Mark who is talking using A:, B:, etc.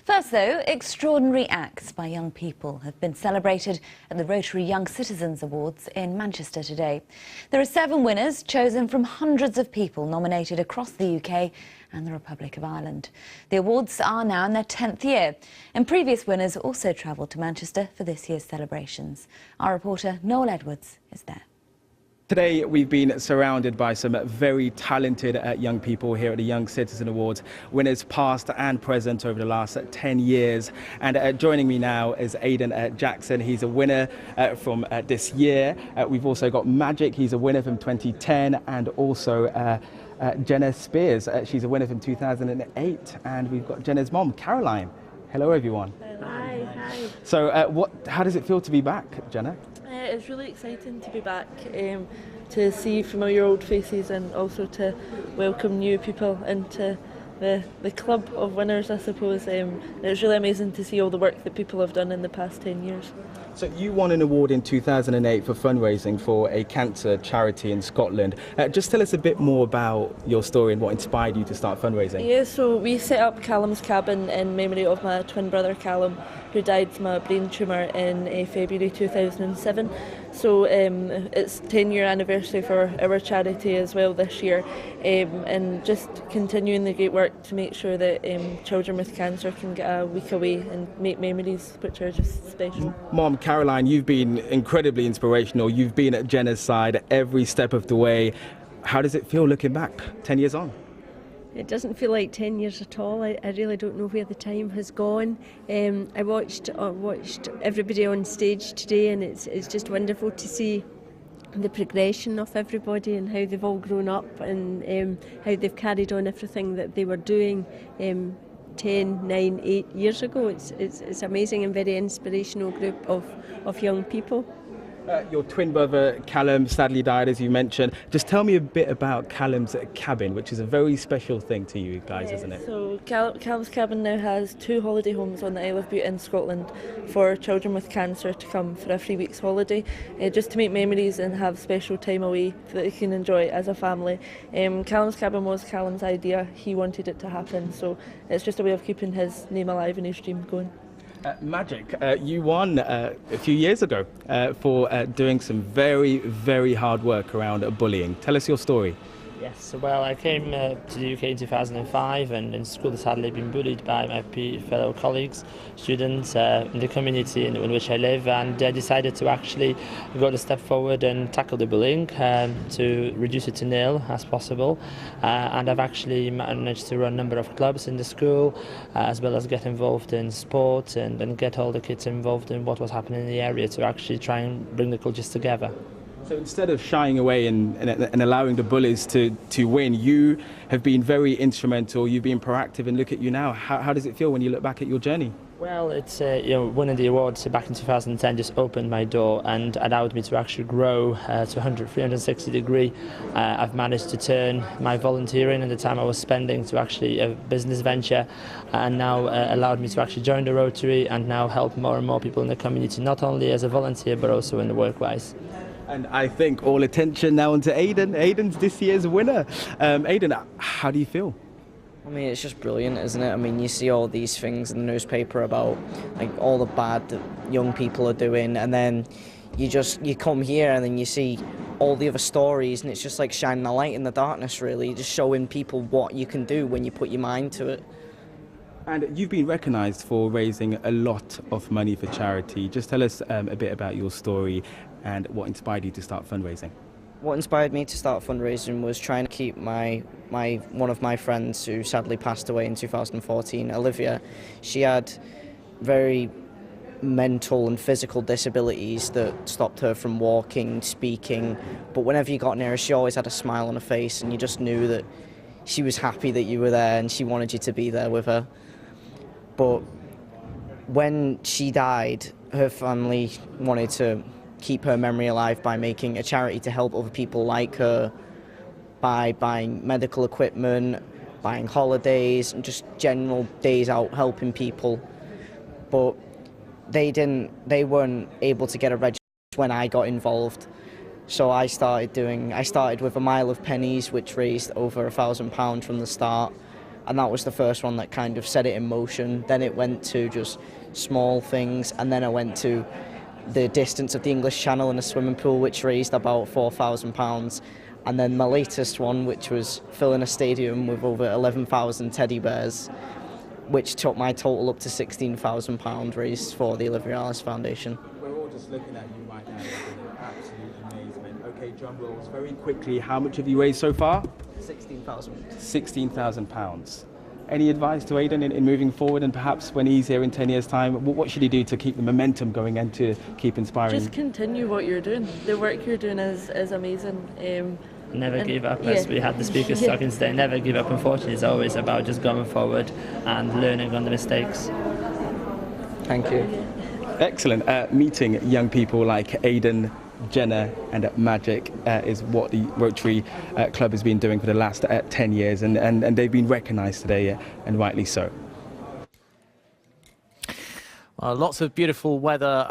A: First though, extraordinary acts by young people have been celebrated at the Rotary Young Citizens Awards in Manchester today. There are 7 winners chosen from hundreds of people nominated across the UK and the Republic of Ireland. The awards are now in their 10th year, and previous winners also travelled to Manchester for this year's celebrations. Our reporter Noel Edwards is there.
B: Today we've been surrounded by some very talented young people here at the Young Citizen Awards, winners past and present over the last 10 years. And joining me now is Aidan Jackson. He's a winner from this year. We've also got Maciej, he's a winner from 2010, and also Jenna Spiers, she's a winner from 2008. And we've got Jenna's mom, Caroline. Hello everyone.
C: Hi.
B: So how does it feel to be back, Jenna?
C: It's really exciting to be back, to see familiar old faces and also to welcome new people into the club of winners, I suppose. It's really amazing to see all the work that people have done in the past 10 years.
B: So you won an award in 2008 for fundraising for a cancer charity in Scotland. Just tell us a bit more about your story and what inspired you to start fundraising.
C: Yeah, so we set up Callum's Cabin in memory of my twin brother Callum, who died from a brain tumour in February 2007. So it's 10-year anniversary for our charity as well this year, and just continuing the great work to make sure that children with cancer can get a week away and make memories which are just special.
B: Mom, Caroline, you've been incredibly inspirational. You've been at Jenna's side every step of the way. How does it feel looking back 10 years on?
D: It doesn't feel like 10 years at all. I really don't know where the time has gone. I watched everybody on stage today, and it's just wonderful to see the progression of everybody and how they've all grown up and how they've carried on everything that they were doing 10, 9, 8 years ago. It's amazing and very inspirational group of young people.
B: Your twin brother Callum sadly died, as you mentioned. Just tell me a bit about Callum's Cabin, which is a very special thing to you guys, isn't it?
C: So Callum's Cabin now has 2 holiday homes on the Isle of Bute in Scotland for children with cancer to come for a 3 weeks holiday, just to make memories and have special time away that they can enjoy as a family. Callum's Cabin was Callum's idea. He wanted it to happen, so it's just a way of keeping his name alive and his dream going.
B: Maciej, you won a few years ago for doing some very, very hard work around bullying. Tell us your story.
E: Yes, well, I came to the UK in 2005, and in school I sadly been bullied by my fellow colleagues, students in the community in which I live, and I decided to actually go a step forward and tackle the bullying to reduce it to nil as possible. And I've actually managed to run a number of clubs in the school, as well as get involved in sport and get all the kids involved in what was happening in the area to actually try and bring the cultures together.
B: So instead of shying away and allowing the bullies to win, you have been very instrumental, you've been proactive, and look at you now. How does it feel when you look back at your journey?
E: Well, it's winning the awards back in 2010 just opened my door and allowed me to actually grow to 360 degree. I've managed to turn my volunteering and the time I was spending to actually a business venture, and now allowed me to actually join the Rotary and now help more and more people in the community, not only as a volunteer but also in the work-wise.
B: And I think all attention now onto Aidan. Aidan's this year's winner. Aidan, how do you feel?
F: I mean, it's just brilliant, isn't it? I mean, you see all these things in the newspaper about like all the bad that young people are doing, and then you come here and then you see all the other stories, and it's just like shining a light in the darkness, really, just showing people what you can do when you put your mind to it.
B: And you've been recognised for raising a lot of money for charity. Just tell us a bit about your story and what inspired you to start fundraising.
F: What inspired me to start fundraising was trying to keep one of my friends who sadly passed away in 2014, Olivia. She had very mental and physical disabilities that stopped her from walking, speaking, but whenever you got near her, she always had a smile on her face, and you just knew that she was happy that you were there and she wanted you to be there with her. But when she died, her family wanted to keep her memory alive by making a charity to help other people like her, by buying medical equipment, buying holidays, and just general days out helping people. But they weren't able to get a register when I got involved. So I started with a mile of pennies, which raised over £1,000 from the start. and that was the first one that kind of set it in motion. Then it went to just small things, and then I went to the distance of the English Channel in a swimming pool, which raised about £4,000. And then my latest one, which was filling a stadium with over 11,000 teddy bears, which took my total up to £16,000 raised for the Olivia Alice Foundation.
B: We're all just looking at you right now, absolute amazement. Okay, drum rolls, very quickly, how much have you raised so far?
F: £16,000.
B: £16,000. Any advice to Aidan in moving forward, and perhaps when he's here in 10 years' time, what should he do to keep the momentum going and to keep inspiring?
C: Just continue what you're doing. The work you're doing is amazing.
E: Never give up, as we had the speakers talking today. Never give up. Unfortunately, it's always about just going forward and learning on the mistakes.
F: Thank you.
B: Excellent. Meeting young people like Aidan, Jenna and Maciej is what the Rotary Club has been doing for the last 10 years, and they've been recognised today, and rightly so.
G: Lots of beautiful weather